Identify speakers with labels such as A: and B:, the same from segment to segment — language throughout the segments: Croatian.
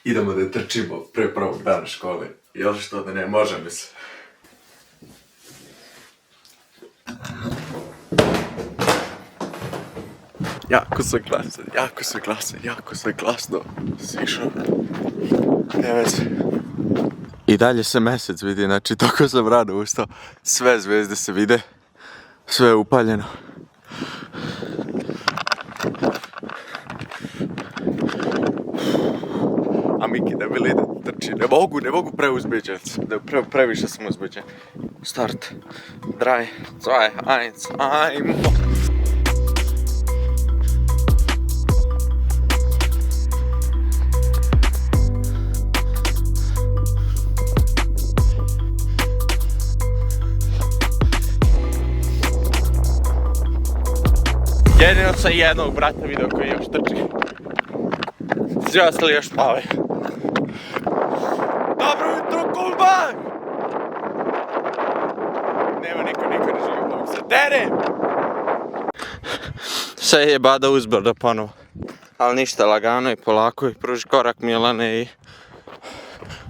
A: Idemo da trčimo pre prvog dana škole. Jel što da ne, može mi se. Jako sve glasno. Sišao. Ne veze. I dalje se mesec vidi, znači toko sam rano ustao. Sve zvezde se vide. Sve je upaljeno. A Miki ne bili da trči. Ne mogu preuzbeđen. Previše sam uzbeđen. Start. 3, 2, 1, ajmo. Jedino sam jednog brata vidio koji još trči. Svi ostali još spavaju. Dobro jutro, Kulba! Nema niko ne živi ovdje se tere! Sve je bada uzbrdo ponovo. Ali ništa, lagano i polako i pruži korak Milane i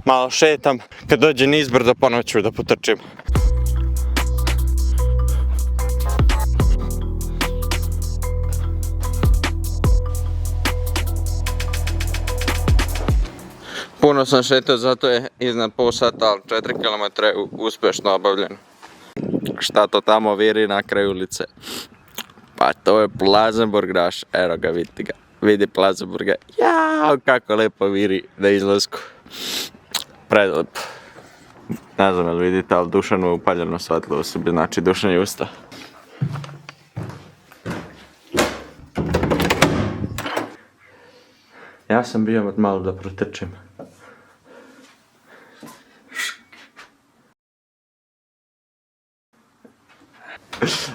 A: malo šetam. Kad dođe nizbrdo ponovo ću da potrčim. Puno sam šetao, zato je iznad pol sata, ali 4 km je uspješno obavljeno. Šta to tamo viri na kraju ulice? Pa to je Plazenburg naš, evo ga, vidite ga. Vidi Plazenburga, jao kako lepo viri na izlasku. Predlepo. Ne znam jel vidite, ali Dušanu je upaljeno svetlo u sebi, znači Dušan je ustao. Ja sam bio malo da protrčim.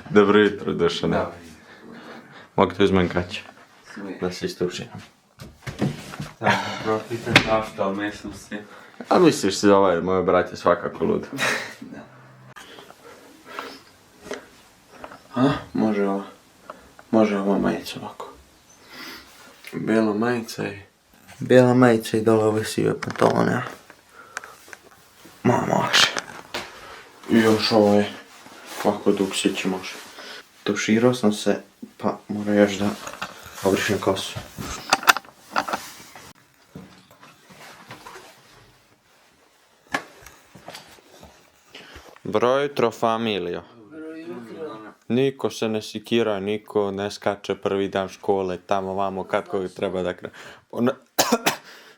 A: Dobro jutro, Dušane. Mogu te uzmem kaće? Da se istušim.
B: Da, profitam našto, ali mislim si.
A: A misliš si da ovaj moj brat je svakako lud. A, može ova majica ovako. Bijela majica i... Bijela majica i dole ove sive pantone. Može. I još ovaj... Ovako duksić može. Tuširao sam se, pa moram još da obrišem kosu. Broj jutro, familijo. Niko se ne sikira, niko ne skače prvi dan škole, tamo vamo kad koga treba da krene.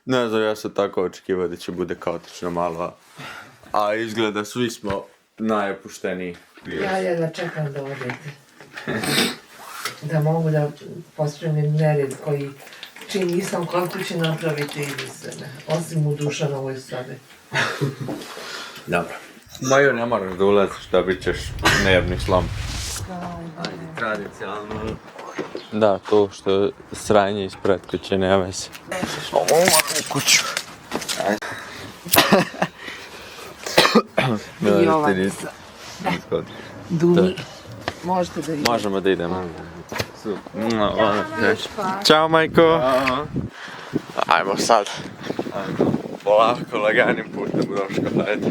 A: Ne znam, ja sam tako očekivao da će bude kaotično malo, a izgleda svi smo najopušteniji.
C: Ja jedva čekam da odete. Da mogu da pospremim nered koji čim nisam kod kuće napraviti iz sebe. Osim u Dušanovoj sobi.
A: Dobro. Maju ne moraš da ulaziš, dobit ćeš nervni slom.
B: Ajde, tradicionalno.
A: Da, to što sranje ispred kuće, nema veze. U kuću.
C: Jovanica. Duni. Možete da idete.
A: Možemo da idemo. Ćao, majko. Ajmo sad. Polako, laganim putem do škola, ajde.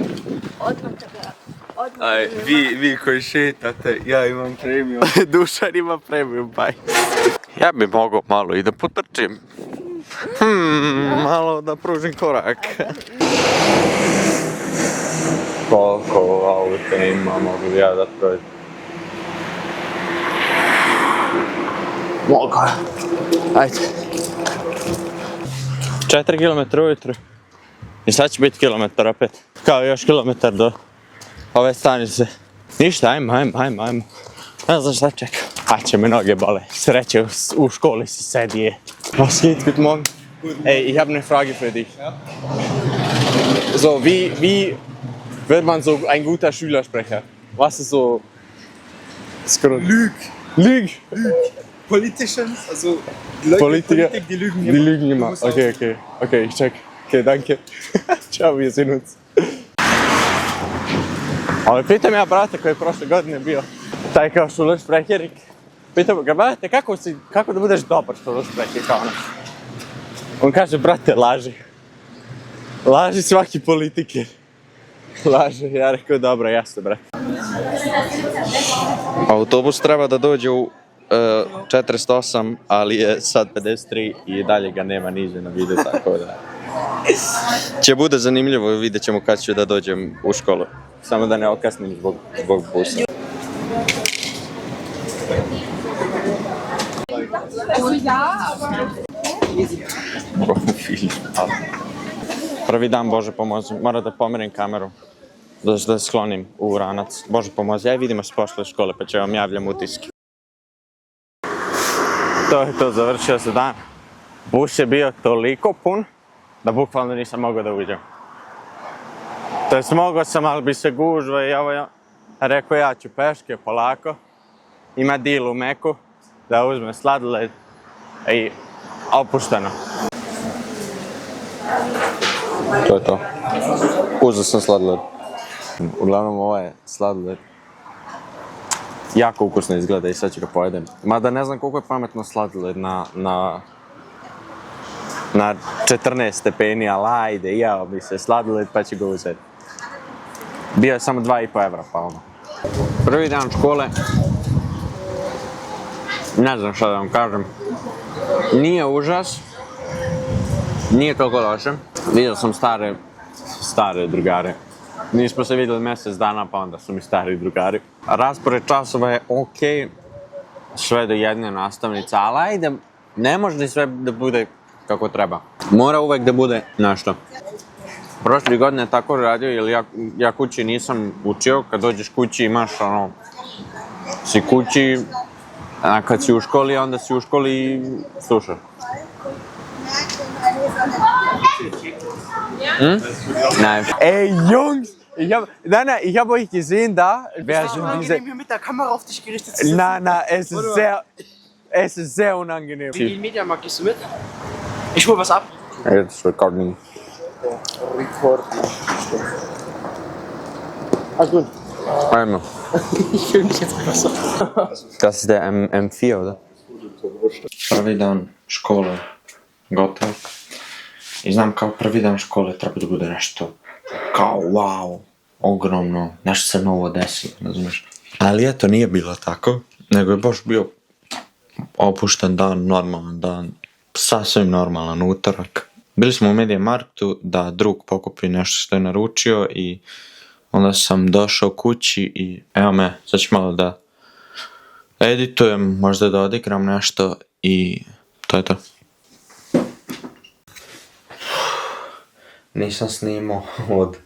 A: Aj, vi koji šetate, ja imam premium. Dušan ima premium bajs. Ja bi mogao malo i da potrčim. Malo da pružim korak. Koliko auta ima, mogu li ja da prođem? Mogu. Ajde. 4 km ujutru. I sad će biti kilometar opet. Kao još kilometar do ove stanice. Ništa, ajmo. Ne znam šta čekam. A će me noge bole. Sreće, u školi si sedije. Was geht, guten Morgen. Ey, ich habe eine Frage für dich. Ja? So, wie wird man so ein guter Schülersprecher? Was ist so das Grund? Lüg.
B: Politicians, also die Leute
A: Politiker,
B: Politik, die lügen immer.
A: Die lügen immer. Okay, ich check. Okay, danke. Ciao, wir sehen uns. Ali pitam ja brata koji je prošle godine bio taj kao šulersprecherik. Pitam ga, brate, kako da budeš dobar šulersprecher kao ono? On kaže, brate, laži. Laži svaki politiker. Laže, ja rekao dobro, jasno brate. Autobus treba da dođe u 48, ali je sad 53 i dalje ga nema niže na video, tako da... Će bude zanimljivo, vidjet ćemo kad ću da dođem u školu. Samo da ne okasnim zbog busa. Prvi dan, Bože pomozi, moram da pomerim kameru. Da sklonim u ranac. Bože pomozi, aj vidimo se posle škole pa će vam javljam utiske. To je to, završio se dan. Bus je bio toliko pun da bukvalno nisam mogao da uđem. To jest mogao sam, ali bi se gužva i ovo rekao ja ću peške polako. Ima deal u Meku da uzme sladoled i opušteno. To je to. Uzeo sam sladoled. Uglavnom ovo je sladoled. Jako ukusno izgleda i sad ću ga pojedem. Mada ne znam koliko je pametno sladoled na 14 stepeni, ali ajde, jeo bi se sladoled pa ću ga uzeti. Bio je samo 2,5 evra pa ono. Prvi dan škole. Ne znam šta da vam kažem. Nije užas. Nije toliko loše. Vidio sam stare drugare. Nismo se vidjeli mjesec dana, pa onda su mi stari drugari. Raspored časova je okej, sve do jedne nastavnice, ali ajde, ne može ni sve da bude kako treba. Mora uvek da bude nešto. Prošle godine tako radio, jer ja kući nisam učio, kad dođeš kući imaš ono, si kući, a kad si u školi, onda si u školi i slušaš. Nein. Ey, Jungs! Ich hab euch gesehen da. Wer sind diese?
D: Hier mit der Kamera auf dich gerichtet.
A: Na, es ist sehr unangenehm.
D: Wie Mediamarkt gehst du mit? Ich hol was ab.
A: It's recording.
D: Alles gut.
A: Einmal.
D: Ich will mich jetzt einfach so.
A: Das ist der M4, oder? Prvi dan škole gotov. I znam kao prvi dan škole treba da bude nešto kao wow, ogromno, nešto se novo desilo, razumiješ? Ali eto, nije bilo tako, nego je baš bio opušten dan, normalan dan, sasvim normalan utorak. Bili smo u Mediamarktu da drug pokupi nešto što je naručio i onda sam došao kući i evo me, sad ću malo da editujem, možda da odigram nešto i to je to. Nisam snimao od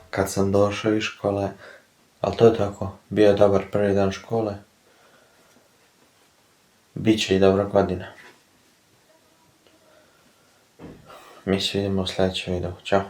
A: kad sam došao iz škole, ali to je tako, bio je dobar prvi dan škole. Biće i dobra godina. Mi se vidimo u sljedećem videu, ćao.